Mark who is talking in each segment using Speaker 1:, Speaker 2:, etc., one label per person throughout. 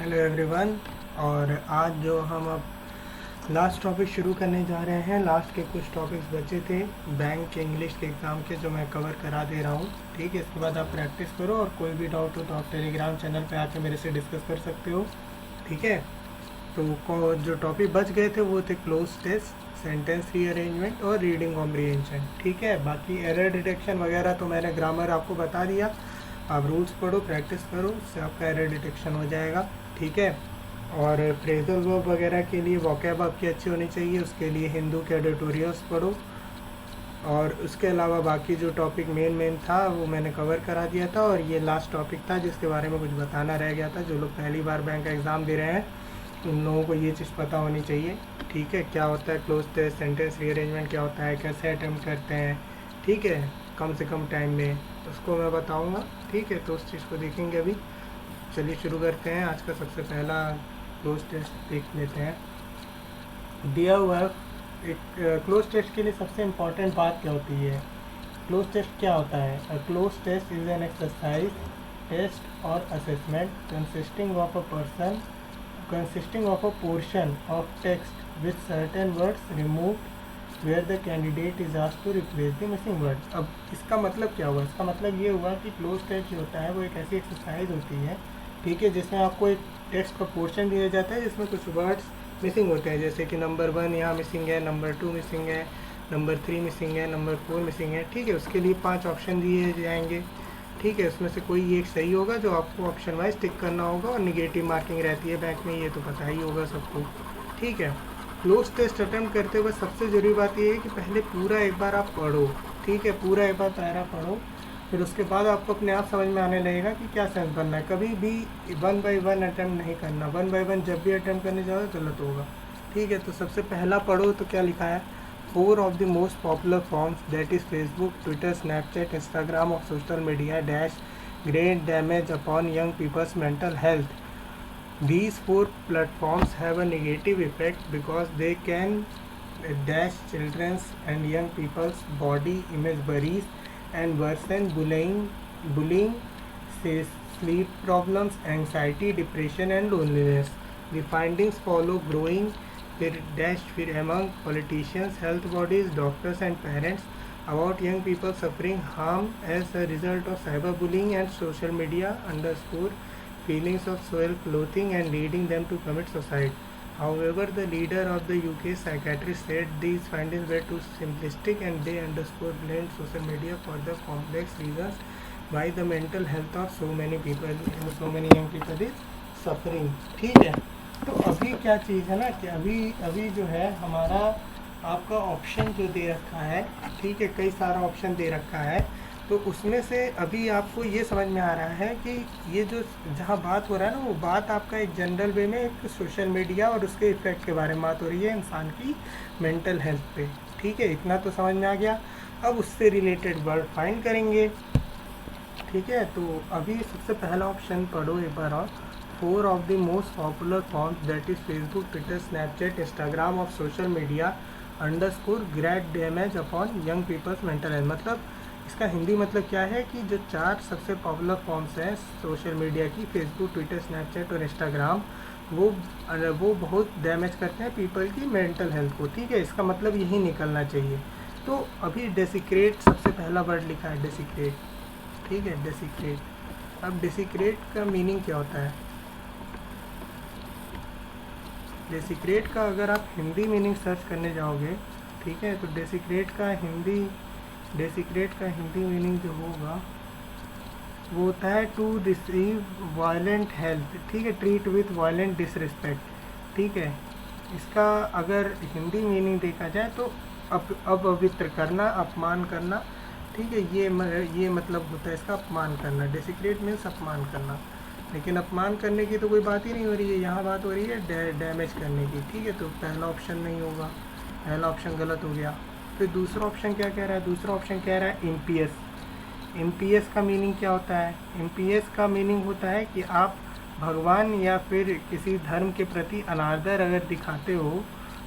Speaker 1: Hello everyone. और आज जो हम अब लास्ट टॉपिक शुरू करने जा रहे हैं, लास्ट के कुछ टॉपिक्स बचे थे बैंक के इंग्लिश के एग्ज़ाम के, जो मैं कवर करा दे रहा हूँ। ठीक है, इसके बाद आप प्रैक्टिस करो और कोई भी डाउट हो तो आप टेलीग्राम चैनल पे आके मेरे से डिस्कस कर सकते हो। ठीक है, तो जो टॉपिक बच गए थे वो थे क्लोज टेस्ट, सेंटेंस रीअरेंजमेंट और रीडिंग कॉम्प्रिहेंशन। ठीक है, बाकी एरर डिटेक्शन वगैरह तो मैंने ग्रामर आपको बता दिया। आप रूल्स पढ़ो, प्रैक्टिस करो, उससे आपका एरर डिटेक्शन हो जाएगा। ठीक है, और फ्रेजल वर्ब वगैरह के लिए वोकैब आपकी अच्छी होनी चाहिए, उसके लिए हिंदू के एडिटोरियल्स पढ़ो। और उसके अलावा बाकी जो टॉपिक मेन था वो मैंने कवर करा दिया था, और ये लास्ट टॉपिक था जिसके बारे में कुछ बताना रह गया था। जो लोग पहली बार बैंक का एग्ज़ाम दे रहे हैं उन लोगों को ये चीज़ पता होनी चाहिए। ठीक है, क्या होता है क्लोज टेस्ट, सेंटेंस रीअरेंजमेंट क्या होता है, कैसे अटेम्प्ट करते हैं। ठीक है, कम से कम टाइम में उसको मैं बताऊंगा। ठीक है, तो उस चीज़ को देखेंगे अभी। चलिए शुरू करते हैं। आज का सबसे पहला क्लोज टेस्ट देख लेते हैं। दिया हुआ है एक क्लोज टेस्ट के लिए सबसे इम्पॉर्टेंट बात क्या होती है। क्लोज टेस्ट क्या होता है? A cloze test is an exercise, test और assessment consisting of a portion of text with certain words removed where the candidate is asked to replace the missing word. अब इसका मतलब क्या हुआ? इसका मतलब ये हुआ कि क्लोज टेस्ट जो होता है वो एक ऐसी एक्सरसाइज होती है, ठीक है, जिसमें आपको एक टेक्स्ट का पोर्शन दिया जाता है जिसमें कुछ वर्ड्स मिसिंग होते हैं। जैसे कि नंबर 1 यहाँ मिसिंग है, नंबर 2 मिसिंग है, नंबर 3 मिसिंग है, नंबर 4 मिसिंग है। ठीक है, उसके लिए 5 ऑप्शन दिए जाएंगे। ठीक है, उसमें से कोई एक सही होगा जो आपको ऑप्शन वाइज टिक करना होगा, और निगेटिव मार्किंग रहती है बैंक में, ये तो पता ही होगा सबको। ठीक है, क्लोज टेस्ट अटेम्प्ट करते हुए सबसे ज़रूरी बात ये है कि पहले पूरा एक बार आप पढ़ो। ठीक है, पूरा एक बार पैरा पढ़ो, फिर उसके बाद आपको अपने आप समझ में आने लगेगा कि क्या सेंस बनना है। कभी भी 1 बाय 1 अटैम्प्ट नहीं करना। 1 बाय 1 जब भी अटैम्प्ट करने जाओ गलत होगा। ठीक है, तो सबसे पहला पढ़ो तो क्या लिखा है। 4 of the most popular forms, that is Facebook, Twitter, Snapchat, Instagram of social media dash great damage upon young people's mental health. These 4 platforms have a negative effect because they can dash children's and young people's body image worries and worsen bullying, say sleep problems, anxiety, depression and loneliness. The findings follow growing fear among politicians, health bodies, doctors and parents about young people suffering harm as a result of cyberbullying and social media underscore feelings of self-loathing and leading them to commit suicide. However, the leader of the UK psychiatrist said these findings were too simplistic and they underscore blamed social media for the complex reasons why the mental health of so many young people is suffering. ठीक है, तो अभी क्या चीज़ है ना कि अभी जो है हमारा आपका ऑप्शन जो दे रखा है, ठीक है, कई सारा ऑप्शन दे रखा है, तो उसमें से अभी आपको ये समझ में आ रहा है कि ये जो जहाँ बात हो रहा है ना, वो बात आपका एक जनरल वे में एक सोशल मीडिया और उसके इफ़ेक्ट के बारे में बात हो रही है इंसान की मेंटल हेल्थ पे। ठीक है, इतना तो समझ में आ गया। अब उससे रिलेटेड वर्ड फाइंड करेंगे। ठीक है, तो अभी सबसे पहला ऑप्शन पढ़ो एक बार और। 4 of the most popular forms, that is Facebook, Twitter, Snapchat, Instagram of social media underscore great damage upon young people's mental health। मतलब इसका हिंदी मतलब क्या है कि जो 4 सबसे पॉपुलर फॉर्म्स हैं सोशल मीडिया की, फेसबुक, ट्विटर, स्नैपचैट और इंस्टाग्राम, वो बहुत डैमेज करते हैं पीपल की मेंटल हेल्थ को। ठीक है, इसका मतलब यही निकलना चाहिए। तो अभी डेसिक्रेट सबसे पहला वर्ड लिखा है, डेसिक्रेट। ठीक है, डेसिक्रेट। अब डेसिक्रेट का मीनिंग क्या होता है? डेसिक्रेट का अगर आप हिंदी मीनिंग सर्च करने जाओगे, ठीक है, तो डेसिक्रेट का हिंदी मीनिंग जो होगा वो होता है टू रिसीव वायलेंट हेल्थ। ठीक है, ट्रीट विथ वायलेंट डिसरिस्पेक्ट। ठीक है, इसका अगर हिंदी मीनिंग देखा जाए तो अपवित्र करना, अपमान करना। ठीक है, ये मतलब होता है इसका अपमान करना। डेसिक्रेट मीन्स अपमान करना, लेकिन अपमान करने की तो कोई बात ही नहीं हो रही है, यहाँ बात हो रही है डैमेज करने की। ठीक है, तो पहला ऑप्शन नहीं होगा, पहला ऑप्शन गलत हो गया। फिर दूसरा ऑप्शन क्या कह रहा है? दूसरा ऑप्शन कह रहा है इम्पियस। इम्पियस का मीनिंग क्या होता है? इम्पियस का मीनिंग होता है कि आप भगवान या फिर किसी धर्म के प्रति अनादर अगर दिखाते हो,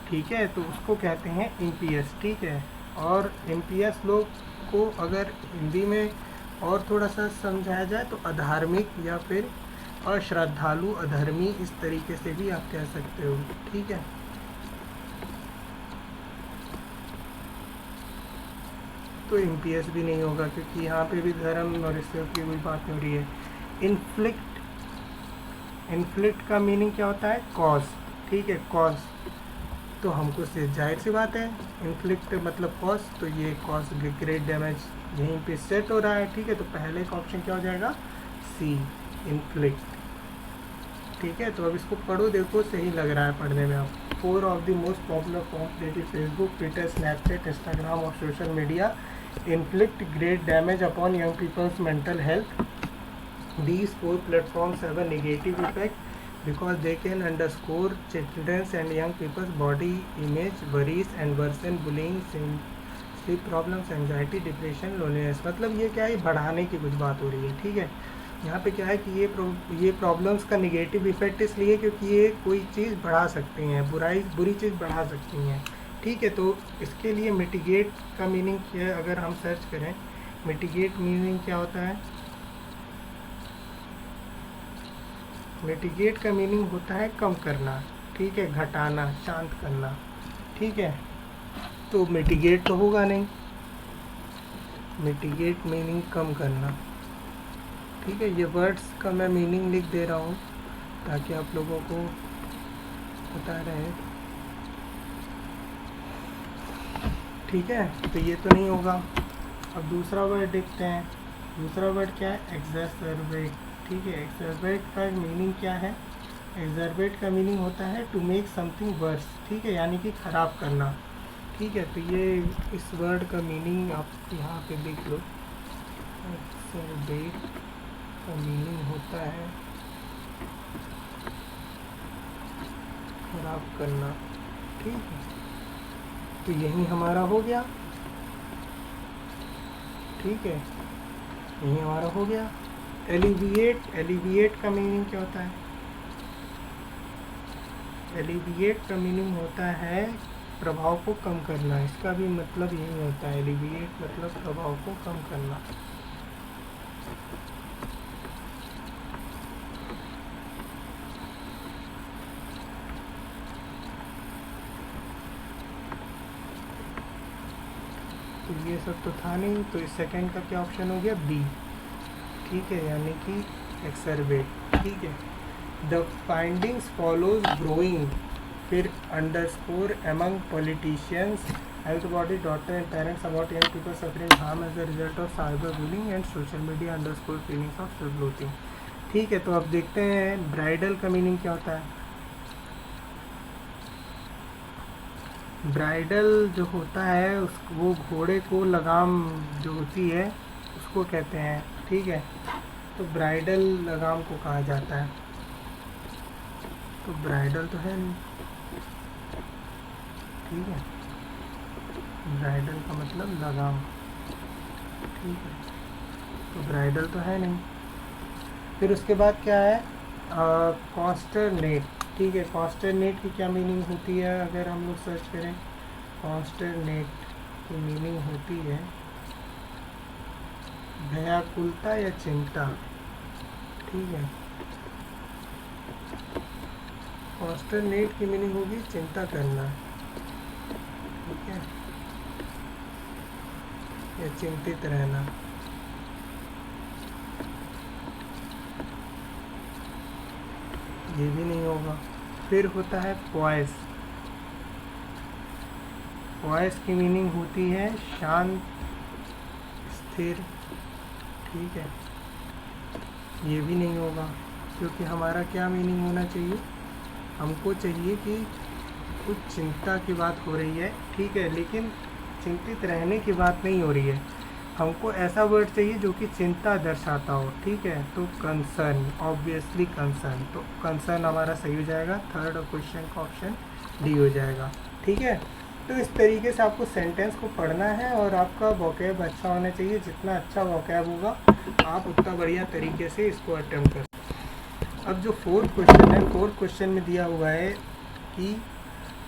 Speaker 1: ठीक है, तो उसको कहते हैं इम्पियस। ठीक है, और इम्पियस लोग को अगर हिंदी में और थोड़ा सा समझाया जाए तो अधार्मिक या फिर अश्रद्धालु, अधर्मी, इस तरीके से भी आप कह सकते हो। ठीक है, तो इम्पियस भी नहीं होगा क्योंकि यहाँ पे भी धर्म और इससे की कोई बात नहीं हो रही है। इन्फ्लिक्ट, इन्फ्लिक्ट का मीनिंग क्या होता है? कॉज। ठीक है, कॉज, तो हमको से जाहिर सी बात है इन्फ्लिक्ट मतलब कॉज, तो ये कॉज ग्रेट डैमेज यहीं पे सेट हो रहा है। ठीक है, तो पहले का ऑप्शन क्या हो जाएगा? सी, इन्फ्लिक्ट। ठीक है, तो अब इसको पढ़ो, देखो सही लग रहा है पढ़ने में। आप 4 of the most popular forms that is Facebook, Twitter, Snapchat, Instagram और social media inflict great damage upon young people's mental health. These 4 platforms have a negative effect because they can underscore children's and young people's body image, worries and worsen bullying, sleep problems, anxiety, depression, loneliness. मतलब ये क्या है? बढ़ाने की कुछ बात हो रही है। ठीक है, यहाँ पे क्या है कि ये प्रॉब्लम्स का निगेटिव इफेक्ट इसलिए क्योंकि ये कोई चीज़ बढ़ा सकती हैं, बुरी चीज़ बढ़ा सकती हैं। ठीक है, तो इसके लिए मिटिगेट का मीनिंग क्या है? अगर हम सर्च करें मिटिगेट मीनिंग क्या होता है? मिटिगेट का मीनिंग होता है कम करना। ठीक है, घटाना, शांत करना। ठीक है, तो मिटिगेट तो होगा नहीं, मिटिगेट मीनिंग कम करना। ठीक है, ये वर्ड्स का मैं मीनिंग लिख दे रहा हूँ ताकि आप लोगों को बता रहे हैं। ठीक है, तो ये तो नहीं होगा। अब दूसरा वर्ड देखते हैं। दूसरा वर्ड क्या है? एक्सर्बेट। ठीक है, एक्सर्बेट का मीनिंग क्या है? एक्सर्बेट का मीनिंग होता है टू मेक समथिंग वर्स। ठीक है, यानी कि ख़राब करना। ठीक है, तो ये इस वर्ड का मीनिंग आप यहाँ पे देख लो। एक्सर्बेट का मीनिंग होता है ख़राब करना। ठीक है, तो यही हमारा हो गया। ठीक है, यही हमारा हो गया। एलिविएट, एलिविएट का मीनिंग क्या होता है? एलिविएट का मीनिंग होता है प्रभाव को कम करना। इसका भी मतलब यही होता है, एलिविएट मतलब प्रभाव को कम करना। तो ये सब तो था नहीं, तो इस सेकंड का क्या ऑप्शन हो गया? बी। ठीक है, यानी कि एक्सर्बेट। ठीक है, द फाइंडिंग्स फॉलोज ग्रोइंग, फिर underscore among politicians, health body, doctor and parents about young people suffering harm as a result of cyber bullying and social media underscore feelings of self loathing. ठीक है, तो अब देखते हैं bridal का meaning क्या होता है। ब्राइडल जो होता है वो घोड़े को लगाम जो होती है उसको कहते हैं। ठीक है, तो ब्राइडल लगाम को कहा जाता है। तो ब्राइडल तो है नहीं। ठीक है, ब्राइडल का मतलब लगाम। ठीक है, तो ब्राइडल तो है नहीं। फिर उसके बाद क्या है? कॉन्स्टरनेट। ठीक है, कॉन्स्टरनेट की क्या मीनिंग होती है? अगर हम लोग सर्च करें कॉन्स्टरनेट की मीनिंग होती है व्याकुलता या चिंता। ठीक है, कॉन्स्टरनेट की मीनिंग होगी चिंता करना। ठीक है, या चिंतित रहना। ये भी नहीं होगा। फिर होता है पॉइस। पॉइस की मीनिंग होती है शांत, स्थिर। ठीक है, ये भी नहीं होगा क्योंकि हमारा क्या मीनिंग होना चाहिए? हमको चाहिए कि कुछ चिंता की बात हो रही है। ठीक है, लेकिन चिंतित रहने की बात नहीं हो रही है। हमको ऐसा वर्ड चाहिए जो कि चिंता दर्शाता हो। ठीक है, तो कंसर्न, ऑब्वियसली कंसर्न, तो कंसर्न हमारा सही हो जाएगा। थर्ड क्वेश्चन का ऑप्शन डी हो जाएगा। ठीक है, तो इस तरीके से आपको सेंटेंस को पढ़ना है और आपका वोकैब अच्छा होना चाहिए। जितना अच्छा वोकैब होगा आप उतना बढ़िया तरीके से इसको अटेम्प्ट कर। अब जो फोर्थ क्वेश्चन है, फोर्थ क्वेश्चन में दिया हुआ है कि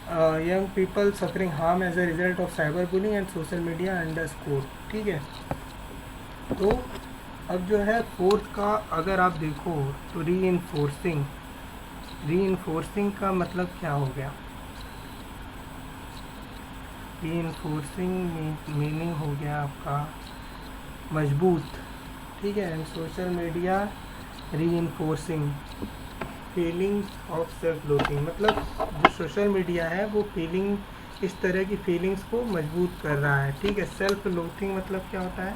Speaker 1: young people suffering harm as a result of cyber bullying and social media underscore। ठीक है, तो अब जो है फोर्थ का अगर आप देखो तो रीइंफोर्सिंग का मतलब क्या हो गया? रीइंफोर्सिंग मीनिंग हो गया आपका मजबूत, ठीक है। And social media reinforcing feelings of self loathing, मतलब जो सोशल मीडिया है वो इस तरह की फीलिंग्स को मजबूत कर रहा है, ठीक है। सेल्फ लोथिंग मतलब क्या होता है?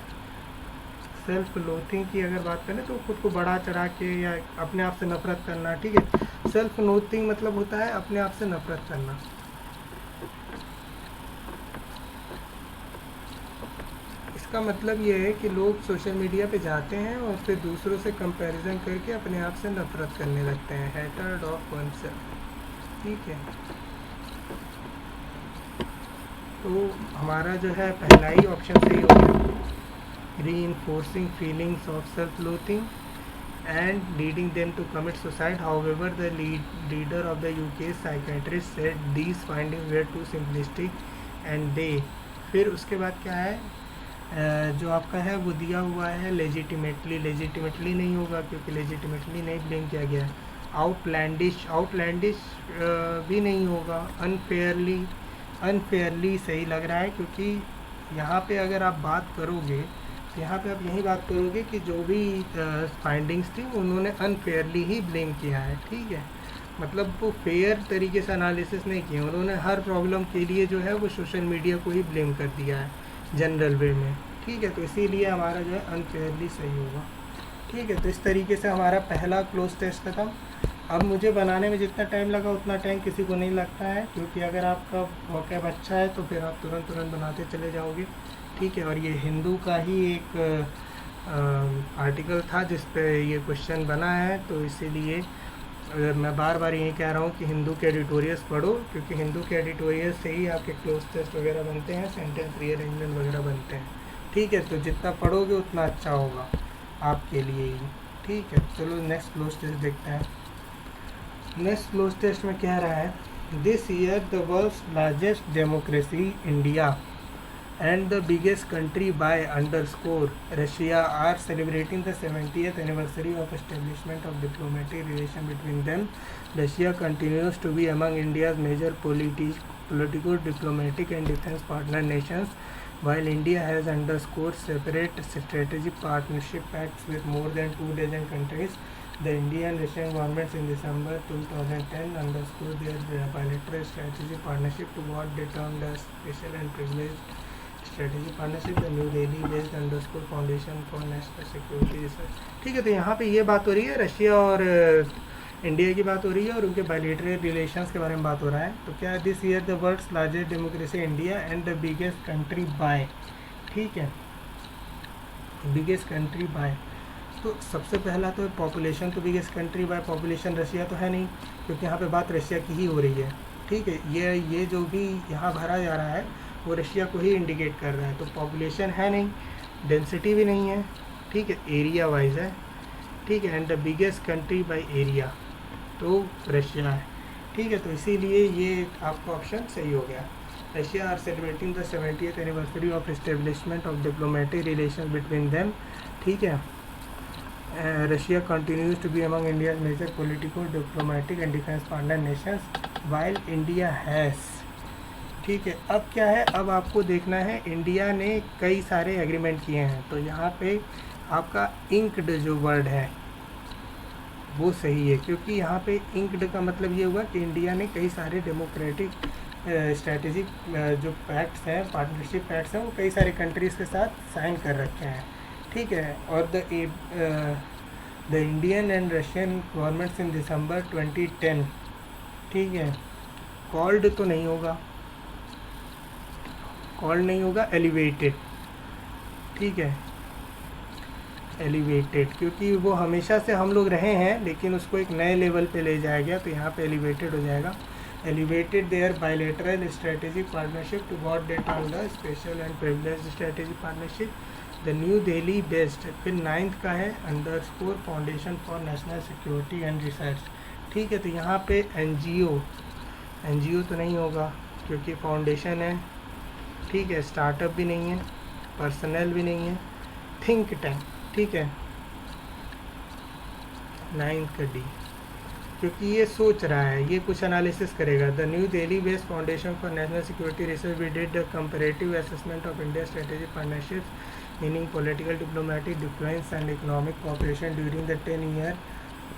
Speaker 1: सेल्फ लोथिंग की अगर बात करें तो खुद को बढ़ा चढ़ा के या अपने आप से नफरत करना, ठीक है। सेल्फ लोथिंग मतलब होता है अपने आप से नफरत करना। इसका मतलब ये है कि लोग सोशल मीडिया पे जाते हैं और फिर दूसरों से कंपैरिजन करके अपने आप से नफरत करने लगते हैं, हेटर्ड ऑफ वनसेल्फ, ठीक है। तो हमारा जो है पहला ही ऑप्शन सही हो गया, reinforcing feelings of self-loathing and leading them to commit suicide. However, the leader of the UK psychiatrist said these findings were too simplistic and they, फिर उसके बाद क्या है, जो आपका है वो दिया हुआ है लेजिटिमेटली नहीं होगा क्योंकि लेजिटिमेटली नहीं ब्लेम किया गया है। आउटलैंडिश भी नहीं होगा। अनफेयरली सही लग रहा है क्योंकि यहाँ पे अगर आप बात करोगे तो यहाँ पे आप यही बात करोगे कि जो भी फाइंडिंग्स थी उन्होंने अनफेयरली ही ब्लेम किया है, ठीक है। मतलब वो फेयर तरीके से एनालिसिस नहीं किया, उन्होंने हर प्रॉब्लम के लिए जो है वो सोशल मीडिया को ही ब्लेम कर दिया है जनरल वे में, ठीक है। तो इसीलिए हमारा जो है अनफेयरली सही होगा, ठीक है। तो इस तरीके से हमारा पहला क्लोज टेस्ट खत्म। अब मुझे बनाने में जितना टाइम लगा उतना टाइम किसी को नहीं लगता है क्योंकि अगर आपका वोकैब अच्छा है तो फिर आप तुरंत बनाते चले जाओगे, ठीक है। और ये हिंदू का ही एक आर्टिकल था जिस पे ये क्वेश्चन बना है, तो इसीलिए मैं बार बार यही कह रहा हूँ कि हिंदू के एडिटोरियल्स पढ़ो क्योंकि हिंदू के एडिटोरियल से ही आपके क्लोज टेस्ट वगैरह बनते हैं, सेंटेंस रीअरेंजमेंट वगैरह बनते हैं, ठीक है। तो जितना पढ़ोगे उतना अच्छा होगा आपके लिए ही, ठीक है। चलो नेक्स्ट क्लोज टेस्ट देखते हैं। नेक्स्ट क्लोज टेस्ट में कह रहा है, this year the world's largest democracy India and the biggest country by Russia are celebrating the 70th anniversary of establishment of diplomatic relation between them. Russia continues to be among India's major political, diplomatic and defense partner nations, while India has underscored separate strategic partnership pacts with more than 2 dozen countries. The Indian and Russian governments in December 2010 underscored their bilateral strategic partnership to what they termed as special and privileged strategy partnership, the new Delhi based underscore foundation for national security research, ठीक है। तो यहाँ पे ये बात हो रही है, रशिया और इंडिया की बात हो रही है और उनके बायलैटरल रिलेशंस के बारे में बात हो रहा है। तो क्या है, this year the world's largest democracy India and the biggest country by, ठीक है, बिगेस्ट कंट्री बाय। तो सबसे पहला तो पॉपुलेशन, तो biggest country by population Russia तो है नहीं क्योंकि यहाँ पे बात रशिया की ही हो रही है, ठीक है। ये जो भी यहाँ भरा जा रहा है वो रशिया को ही इंडिकेट कर रहा है। तो पॉपुलेशन है नहीं, डेंसिटी भी नहीं है, ठीक है, एरिया वाइज है, ठीक है। And the biggest country by area तो रशिया है, ठीक है। तो इसीलिए ये आपका ऑप्शन सही हो गया। Russia are celebrating the 70th anniversary of establishment of diplomatic relation between them, ठीक है। Russia continues to be among India major political, diplomatic and defence partner nations while India has, ठीक है। अब क्या है, अब आपको देखना है इंडिया ने कई सारे एग्रीमेंट किए हैं, तो यहाँ पे आपका इंक्ड जो वर्ड है वो सही है क्योंकि यहाँ पे इंक्ड का मतलब ये हुआ कि इंडिया ने कई सारे डेमोक्रेटिक स्ट्रेटेजिक जो पैक्ट्स हैं, पार्टनरशिप पैक्ट्स हैं, वो कई सारे कंट्रीज़ के साथ साइन कर रखे हैं, ठीक है। और the Indian and Russian governments in December 2010, ठीक है, कॉल्ड तो नहीं होगा, कॉल्ड नहीं होगा, एलिवेटेड, ठीक है, एलिवेटेड, क्योंकि वो हमेशा से हम लोग रहे हैं लेकिन उसको एक नए लेवल पे ले जाया गया, तो यहाँ पे एलिवेटेड हो जाएगा। Elevated their bilateral strategic partnership to what they term the special and privileged strategic partnership, the new Delhi based. फिर 9th का है underscore foundation for national security and research, ठीक है। तो यहाँ पे एनजीओ तो नहीं होगा क्योंकि फाउंडेशन है, ठीक है, स्टार्टअप भी नहीं है, पर्सनल भी नहीं है, थिंक टैंक, ठीक है, 9 का डी, क्योंकि ये सोच रहा है, ये कुछ एनालिसिस करेगा। The new Delhi based foundation for national security research we did the comparative assessment of India strategic partnerships meaning political diplomatic influence and economic cooperation during the 10-year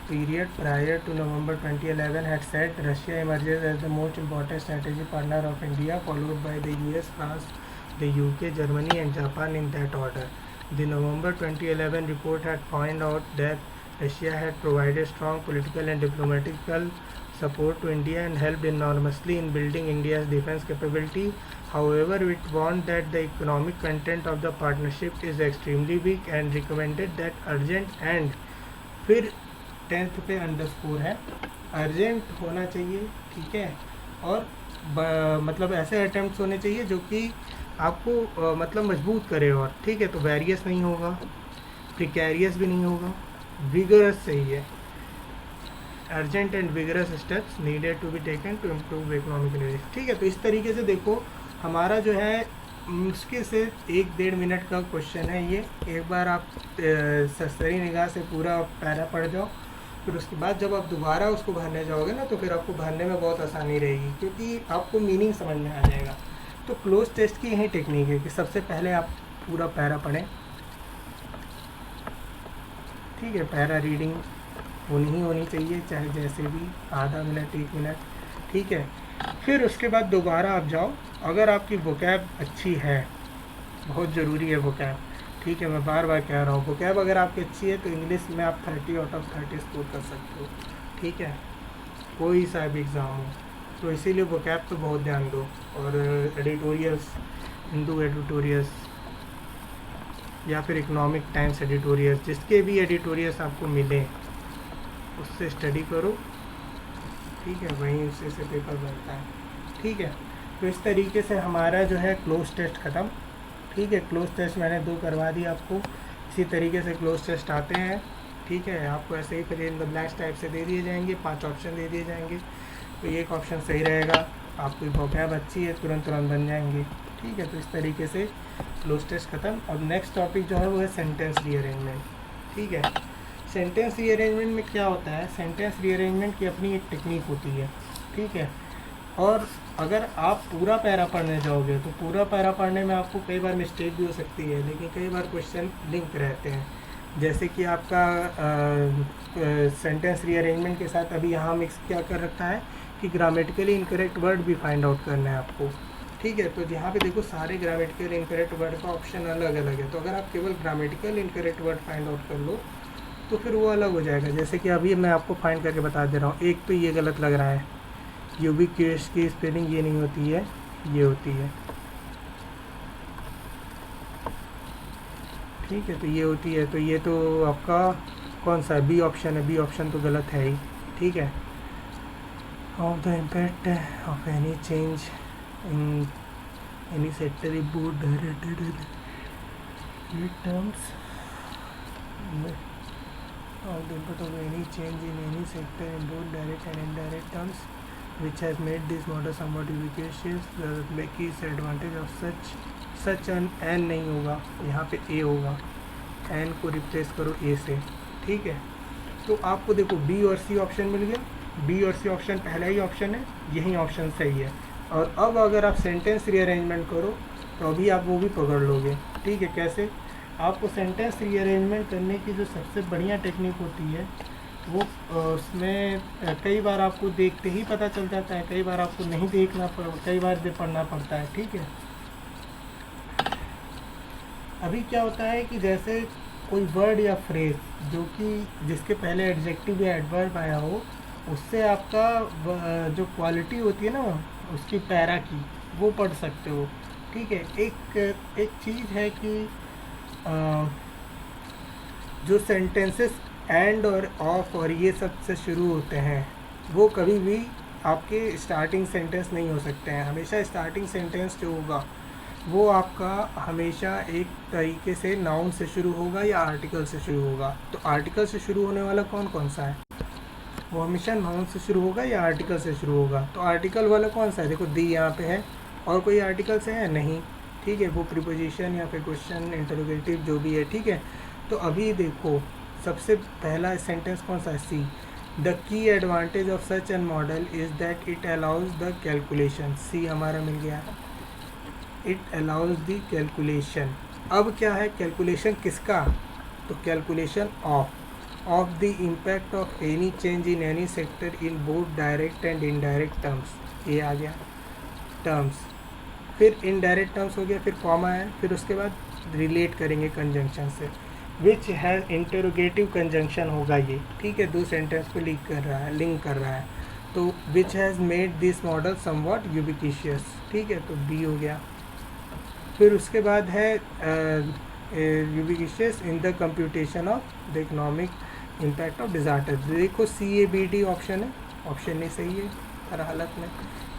Speaker 1: period prior to November 2011 had said Russia emerges as the most important strategic partner of India, followed by the US, France, the UK, Germany and Japan in that order. The November 2011 report had found out that Russia had provided strong political and diplomatic support to India and helped enormously in building India's defense capability. However, it warned that the economic content of the partnership is extremely weak and recommended that urgent and फिर 10th पे underscore है, urgent होना चाहिए, ठीक है, और मतलब ऐसे अटेम्प्ट्स होने चाहिए जो कि आपको मतलब मजबूत करे, और ठीक है, तो वेरियस नहीं होगा, प्रिकैरियस भी नहीं होगा, विगरस चाहिए, urgent and vigorous steps needed to be taken to improve economic relation. ठीक है, तो इस तरीके से देखो हमारा जो है मुश्किल से 1-1.5 मिनट का क्वेश्चन है ये। एक बार आप सस्तरी निगाह से पूरा पैरा पढ़ जाओ, फिर उसके बाद जब आप दोबारा उसको भरने जाओगे ना, तो फिर आपको भरने में बहुत आसानी रहेगी, क्योंकि आपको मीनिंग समझ में आ जाएगा। तो क्लोज टेस्ट की यही टेक्निक है कि सबसे पहले आप पूरा पैरा पढ़ें, ठीक है, पैरा रीडिंग होनी चाहिए, चाहे जैसे भी, आधा मिनट 1 मिनट, ठीक है। फिर उसके बाद दोबारा आप जाओ, अगर आपकी वोकैब अच्छी है, बहुत ज़रूरी है वोकैब, ठीक है, मैं बार बार कह रहा हूँ, वोकैब अगर आपकी अच्छी है तो इंग्लिश में आप 30/30 स्कोर कर सकते हो, ठीक है, कोई सा भी एग्ज़ाम हो। तो इसीलिए वोकैब तो बहुत ध्यान दो। और एडिटोरियल्स, हिंदू एडिटोरियल्स या फिर इकोनॉमिक टाइम्स एडिटोरियल्स, जिसके भी एडिटोरियल्स आपको मिले उससे स्टडी करो, ठीक है, वहीं उससे से पेपर बनता है, ठीक है। तो इस तरीके से हमारा जो है क्लोज टेस्ट ख़त्म, ठीक है। क्लोज टेस्ट मैंने 2 करवा दी आपको, इसी तरीके से क्लोज टेस्ट आते हैं, ठीक है। आपको ऐसे ही फिर इन द ब्लैंक्स टाइप से दे दिए जाएंगे, 5 ऑप्शन दे दिए जाएंगे, तो एक ऑप्शन सही रहेगा, आपकी वोकैब अच्छी है, तुरंत बन जाएंगे, ठीक है। तो इस तरीके से क्लोज टेस्ट ख़त्म। अब नेक्स्ट टॉपिक जो है वो है सेंटेंस रीअरेंजमेंट, ठीक है। सेंटेंस रीअरेंजमेंट में क्या होता है, सेंटेंस रीअरेंजमेंट की अपनी एक टेक्निक होती है, ठीक है। और अगर आप पूरा पैरा पढ़ने जाओगे तो पूरा पैरा पढ़ने में आपको कई बार मिस्टेक भी हो सकती है, लेकिन कई बार क्वेश्चन लिंक रहते हैं। जैसे कि आपका सेंटेंस रीअरेंजमेंट के साथ अभी यहाँ मिक्स क्या कर रखा है कि ग्रामेटिकली इनकरेक्ट वर्ड भी फाइंड आउट करना है आपको, ठीक है। तो यहाँ पे देखो सारे ग्रामेटिकल इनकरेक्ट वर्ड का ऑप्शन अलग अलग है, तो अगर आप केवल grammatical incorrect word find out कर लो तो फिर वो अलग हो जाएगा। जैसे कि अभी मैं आपको फाइंड करके बता दे रहा हूँ, एक तो ये गलत लग रहा है, यूबिक्यूअस की स्पेलिंग ये नहीं होती है, ये होती है, ठीक है, तो ये होती है, तो ये तो आपका कौन सा है, बी ऑप्शन है, बी ऑप्शन तो गलत है ही, ठीक है। Of the impact of any change in any sector both terms of the input of any change in any sector in both direct and indirect terms, which has made this model somewhat ubiquitous. The key advantage of such an नहीं होगा, यहाँ पे a होगा, n को replace करो a से, ठीक है। तो आपको देखो b और c ऑप्शन मिल गया, b और c ऑप्शन पहला ही ऑप्शन है, यही ऑप्शन सही है। और अब अगर आप सेंटेंस रीअरेंजमेंट करो तो अभी आप वो भी पकड़ लोगे, ठीक है। कैसे, आपको सेंटेंस रीअरेंजमेंट करने की जो सबसे बढ़िया टेक्निक होती है वो उसमें कई बार आपको देखते ही पता चल जाता है, कई बार आपको नहीं देखना कई बार पढ़ना पड़ता है, ठीक है। अभी क्या होता है कि जैसे कोई वर्ड या फ्रेज जो कि जिसके पहले एडजेक्टिव या एडवर्ब आया हो, उससे आपका जो क्वालिटी होती है ना उसकी पैरा की, वो पढ़ सकते हो, ठीक है। एक चीज़ है कि जो सेंटेंसेस एंड और ऑफ और ये सब से शुरू होते हैं वो कभी भी आपके स्टार्टिंग सेंटेंस नहीं हो सकते हैं। हमेशा स्टार्टिंग सेंटेंस जो होगा वो आपका हमेशा एक तरीके से नाउन से शुरू होगा या आर्टिकल से शुरू होगा। तो आर्टिकल से शुरू होने वाला कौन कौन सा है, वो हमेशा नाउन से शुरू होगा या आर्टिकल से शुरू होगा। तो आर्टिकल वाला कौन सा है, देखो दी यहाँ पे है, और कोई आर्टिकल से है नहीं, ठीक है। वो प्रीपोजिशन या फिर क्वेश्चन इंटरोगेटिव जो भी है, ठीक है। तो अभी देखो सबसे पहला सेंटेंस कौन सा है, C. The key advantage of such an model is that it allows the calculation, C हमारा मिल गया। It allows the calculation. अब क्या है कैलकुलेशन किसका, तो calculation of the impact of any change in any sector in both direct and indirect terms, ये आ गया टर्म्स। फिर इनडायरेक्ट टर्म्स हो गया, फिर कॉमा है, फिर उसके बाद रिलेट करेंगे कंजंक्शन से, विच हैज़ इंटरोगेटिव कंजंक्शन होगा ये, ठीक है, दो सेंटेंस को लिंक कर रहा है। तो which has made this model somewhat ubiquitous, ठीक है, तो बी हो गया। फिर उसके बाद है ubiquitous in the computation of the economic impact of disaster. देखो CABD ऑप्शन है, ऑप्शन नहीं सही है हर हालत में,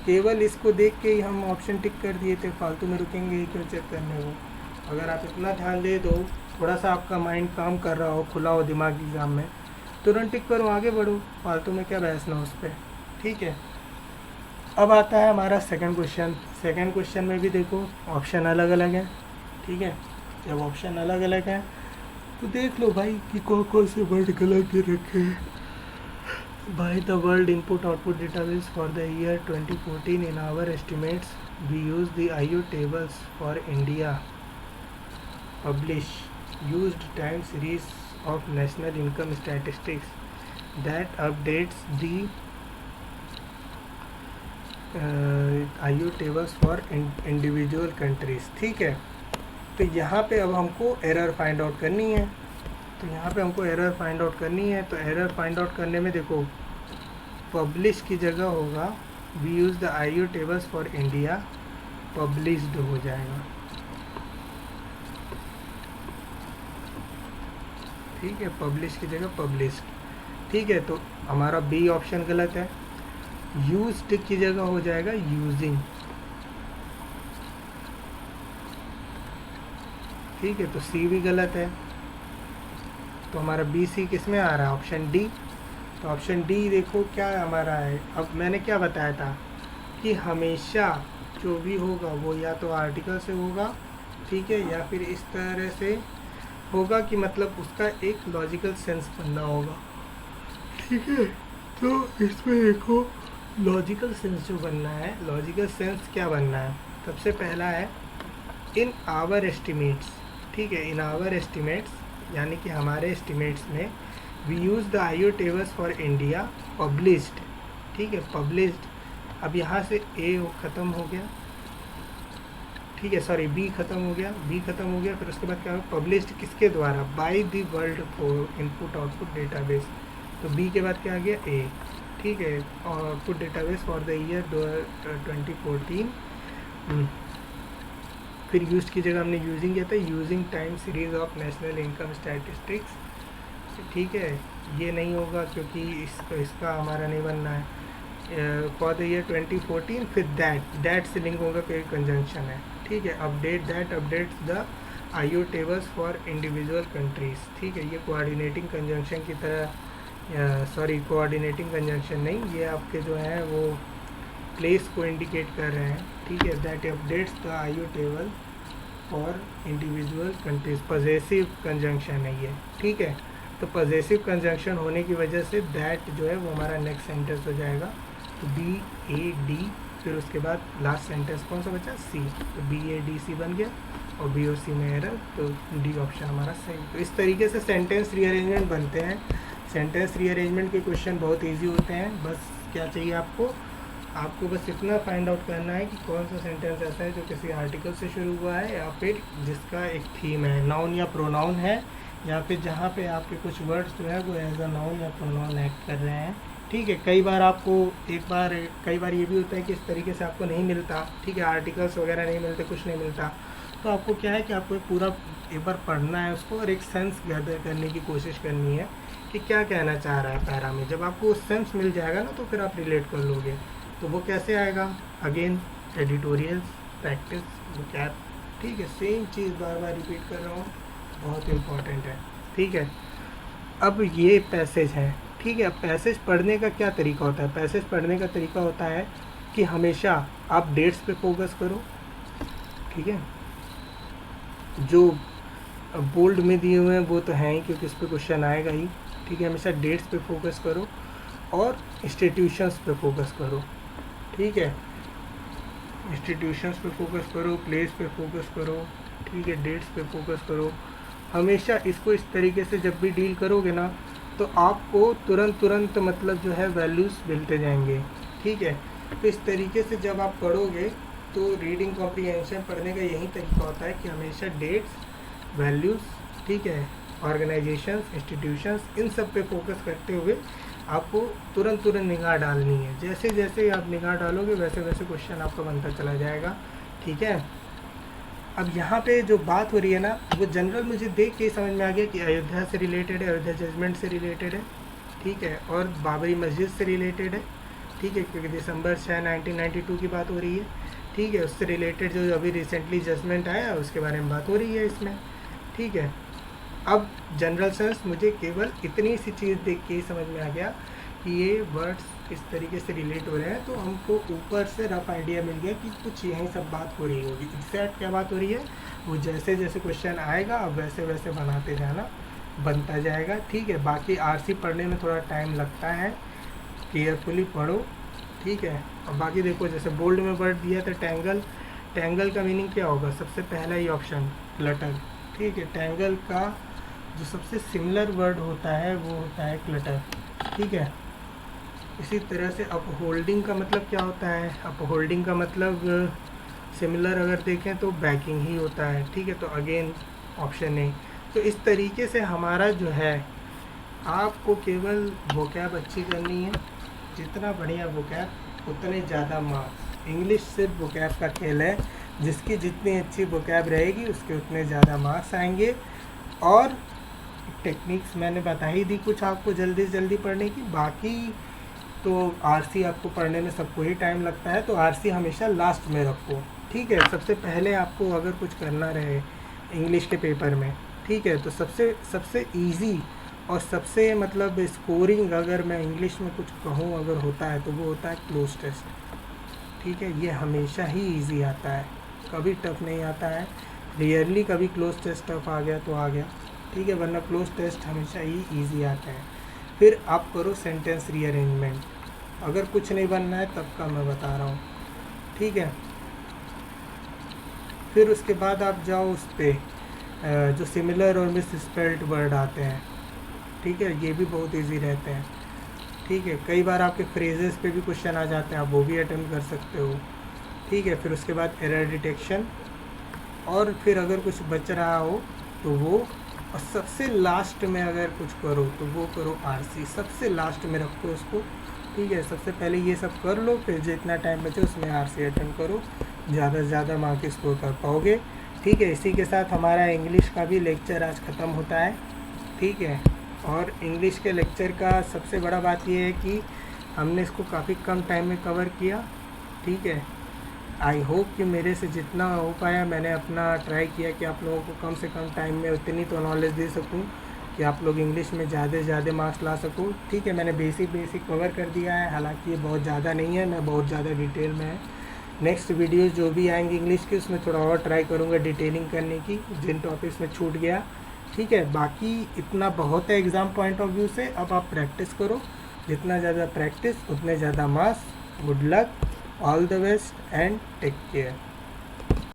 Speaker 1: केवल इसको देख के ही हम ऑप्शन टिक कर दिए थे, फालतू में रुकेंगे ही क्यों चेक करने वो। अगर आप इतना ध्यान दे दो, थोड़ा सा आपका माइंड काम कर रहा हो, खुला हो दिमाग एग्ज़ाम में, तुरंत टिक करो, आगे बढ़ो, फालतू में क्या बहसना उस पर, ठीक है। अब आता है हमारा सेकंड क्वेश्चन। सेकंड क्वेश्चन में भी देखो ऑप्शन अलग अलग हैं, ठीक है। जब ऑप्शन अलग अलग हैं तो देख लो भाई कि कौन से वर्ड गलत रखे हैं। By the World Input Output Database for the year 2014, in our estimates, we use the IO tables for India. Publish used time series of national income statistics that updates the IO tables for individual countries, ठीक है। तो यहाँ पे अब हमको error find out करनी है, तो यहाँ पे हमको एरर फाइंड आउट करनी है। तो एरर फाइंड आउट करने में देखो पब्लिश की जगह होगा we use the IO tables for India, published हो जाएगा, ठीक है, पब्लिश की जगह पब्लिश्ड, ठीक है। तो हमारा बी ऑप्शन गलत है। यूज्ड की जगह हो जाएगा यूजिंग, ठीक है। तो सी भी गलत है। तो हमारा बी सी किस में आ रहा है, ऑप्शन डी। तो ऑप्शन डी देखो क्या हमारा है। अब मैंने क्या बताया था कि हमेशा जो भी होगा वो या तो आर्टिकल से होगा, ठीक है, या फिर इस तरह से होगा कि मतलब उसका एक लॉजिकल सेंस बनना होगा, ठीक है। तो इसमें देखो लॉजिकल सेंस जो बनना है, लॉजिकल सेंस क्या बनना है, सबसे पहला है इन आवर एस्टिमेट्स, ठीक है, इन आवर एस्टिमेट्स यानी कि हमारे एस्टिमेट्स में we use the IO tables for India, published, ठीक है, पब्लिश्ड। अब यहाँ से ए ख़त्म हो गया, ठीक है, सॉरी बी ख़त्म हो गया, बी ख़त्म हो गया। फिर उसके बाद क्या होगा, पब्लिश्ड किसके द्वारा, by the world for input output database. तो बी के बाद क्या आ गया, ए, ठीक है, output database for the year 2014। फिर यूज की जगह हमने यूजिंग किया था, using time series of national income statistics, ठीक है, ये नहीं होगा क्योंकि इसका हमारा नहीं बनना है। फॉर द ईयर 2014, फिर दैट से लिंक होगा, कोई कंजंक्शन है, ठीक है। Update that updates the IO tables for individual countries, ठीक है, ये कोऑर्डिनेटिंग कंजंक्शन की तरह, सॉरी कोऑर्डिनेटिंग कंजंक्शन नहीं, ये आपके जो हैं वो प्लेस को इंडिकेट कर रहे हैं, ठीक है। That updates the IO table for individual countries, possessive conjunction है ये, ठीक है। तो पॉजेसिव कंजंक्शन होने की वजह से दैट जो है वो हमारा नेक्स्ट सेंटेंस हो जाएगा। तो BAD, फिर उसके बाद लास्ट सेंटेंस कौन सा बचा, C, तो BADC बन गया और B और C में एरर, तो डी ऑप्शन हमारा सही। तो इस तरीके से सेंटेंस रीअरेंजमेंट बनते हैं। सेंटेंस रीअरेंजमेंट के क्वेश्चन बहुत ईजी होते हैं। बस क्या चाहिए आपको बस इतना फाइंड आउट करना है कि कौन सा सेंटेंस ऐसा है जो किसी आर्टिकल से शुरू हुआ है या फिर जिसका एक थीम है, नाउन या प्रोनाउन है, या फिर जहाँ पे आपके कुछ वर्ड्स जो है वो एज अ नाउन या प्रोनाउन एक्ट कर रहे हैं, ठीक है। कई बार ये भी होता है कि इस तरीके से आपको नहीं मिलता, ठीक है, आर्टिकल्स वगैरह नहीं मिलते, कुछ नहीं मिलता, तो आपको क्या है कि आपको पूरा एक बार पढ़ना है उसको और एक सेंस गैदर करने की कोशिश करनी है कि क्या कहना चाह रहा है पैरा में। जब आपको सेंस मिल जाएगा ना तो फिर आप रिलेट कर लोगे। तो वो कैसे आएगा, अगेन एडिटोरियल्स, प्रैक्टिस, वोकैब, ठीक है, सेम चीज़ बार बार रिपीट कर रहा हूँ, बहुत इम्पॉर्टेंट है, ठीक है। अब ये पैसेज है, ठीक है। अब पैसेज पढ़ने का क्या तरीका होता है, पैसेज पढ़ने का तरीका होता है कि हमेशा आप डेट्स पे फोकस करो, ठीक है। जो बोल्ड में दिए हुए हैं वो तो हैं ही, क्योंकि इस पर क्वेश्चन आएगा ही। ठीक है, हमेशा डेट्स पे फोकस करो और इंस्टीट्यूशंस पे फोकस करो। ठीक है, इंस्टीट्यूशंस पे फोकस करो, प्लेस पे फोकस करो, ठीक है, डेट्स पे फोकस करो। हमेशा इसको इस तरीके से जब भी डील करोगे ना, तो आपको तुरंत मतलब जो है वैल्यूज़ मिलते जाएंगे। ठीक है, तो इस तरीके से जब आप पढ़ोगे तो रीडिंग कॉम्प्रीहेंशन पढ़ने का यही तरीका होता है कि हमेशा डेट्स, वैल्यूज़, ठीक है, ऑर्गेनाइजेशंस, इंस्टीट्यूशंस, इन सब पे फोकस करते हुए आपको तुरंत निगाह डालनी है। जैसे जैसे आप निगाह डालोगे वैसे वैसे क्वेश्चन आपका बनता चला जाएगा। ठीक है, अब यहाँ पे जो बात हो रही है ना, वो जनरल मुझे देख के समझ में आ गया कि अयोध्या से रिलेटेड है, अयोध्या जजमेंट से रिलेटेड है। ठीक है, और बाबरी मस्जिद से रिलेटेड है। ठीक है, क्योंकि दिसंबर 6 1992 की बात हो रही है। ठीक है, उससे रिलेटेड जो अभी रिसेंटली जजमेंट आया उसके बारे में बात हो रही है इसमें। ठीक है, अब जनरल सेंस मुझे केवल इतनी सी चीज़ देख के ही समझ में आ गया कि ये वर्ड्स इस तरीके से रिलेट हो रहे हैं, तो हमको ऊपर से रफ आइडिया मिल गया कि कुछ यही सब बात हो रही होगी। एग्जैक्ट क्या बात हो रही है वो जैसे जैसे क्वेश्चन आएगा अब वैसे वैसे बनाते जाना, बनता जाएगा। ठीक है, बाकी आरसी पढ़ने में थोड़ा टाइम लगता है, केयरफुली पढ़ो। ठीक है, और बाकी देखो जैसे बोल्ड में वर्ड दिया था टैंगल, टैंगल का मीनिंग क्या होगा? सबसे पहला ही ऑप्शन क्लटर। ठीक है, टैंगल का जो सबसे सिमिलर वर्ड होता है वो होता है क्लटर। ठीक है, इसी तरह से अपहोल्डिंग का मतलब क्या होता है? अपहोल्डिंग का मतलब सिमिलर अगर देखें तो बैकिंग ही होता है। ठीक है, तो अगेन ऑप्शन ए। तो इस तरीके से हमारा जो है, आपको केवल वोकैब अच्छी करनी है, जितना बढ़िया वोकैब उतने ज़्यादा मार्क्स। इंग्लिश सिर्फ वोकैब का खेल है, जिसकी जितनी अच्छी वोकैब रहेगी उसके उतने ज़्यादा मार्क्स आएंगे। और टेक्निक्स मैंने बता ही दी कुछ आपको जल्दी से जल्दी पढ़ने की। बाकी तो आरसी आपको पढ़ने में सबको ही टाइम लगता है, तो आरसी हमेशा लास्ट में रखो। ठीक है, सबसे पहले आपको अगर कुछ करना रहे इंग्लिश के पेपर में, ठीक है, तो सबसे इजी और सबसे मतलब स्कोरिंग अगर मैं इंग्लिश में कुछ कहूँ अगर होता है तो वो होता है क्लोज टेस्ट। ठीक है, ये हमेशा ही इजी आता है, कभी टफ नहीं आता है। रियरली कभी क्लोज टेस्ट टफ आ गया तो आ गया। ठीक है, वरना क्लोज टेस्ट हमेशा ही इजी आता है। फिर आप करो सेंटेंस रीअरेंजमेंट, अगर कुछ नहीं बनना है तब का मैं बता रहा हूँ। ठीक है, फिर उसके बाद आप जाओ उस पर जो सिमिलर और मिस स्पेल्ड वर्ड आते हैं। ठीक है, ये भी बहुत इजी रहते हैं। ठीक है, कई बार आपके फ्रेजेस पे भी क्वेश्चन आ जाते हैं, आप वो भी अटेम्प्ट कर सकते हो। ठीक है, फिर उसके बाद एरर डिटेक्शन, और फिर अगर कुछ बच रहा हो तो वो, और सबसे लास्ट में अगर कुछ करो तो वो करो आरसी, सबसे लास्ट में रखो उसको। ठीक है, सबसे पहले ये सब कर लो, फिर जितना टाइम बचे उसमें आरसी अटेम्प्ट करो, ज़्यादा से ज़्यादा मार्क स्कोर कर पाओगे। ठीक है, इसी के साथ हमारा इंग्लिश का भी लेक्चर आज ख़त्म होता है। ठीक है, और इंग्लिश के लेक्चर का सबसे बड़ा बात ये है कि हमने इसको काफ़ी कम टाइम में कवर किया। ठीक है, आई होप कि मेरे से जितना हो पाया मैंने अपना ट्राई किया कि आप लोगों को कम से कम टाइम में उतनी तो नॉलेज दे सकूं कि आप लोग इंग्लिश में ज़्यादा से ज़्यादा मार्क्स ला सकूं। ठीक है, मैंने बेसिक कवर कर दिया है, हालांकि ये बहुत ज़्यादा नहीं है, मैं बहुत ज़्यादा डिटेल में है। नेक्स्ट वीडियो जो भी आएंगे इंग्लिश की उसमें थोड़ा और ट्राई करूँगा डिटेलिंग करने की, जिन टॉपिक्स में छूट गया। ठीक है, बाकी इतना बहुत है एग्ज़ाम पॉइंट ऑफ व्यू से। अब आप प्रैक्टिस करो, जितना ज़्यादा प्रैक्टिस उतने ज़्यादा marks. Good luck, all the best and take care.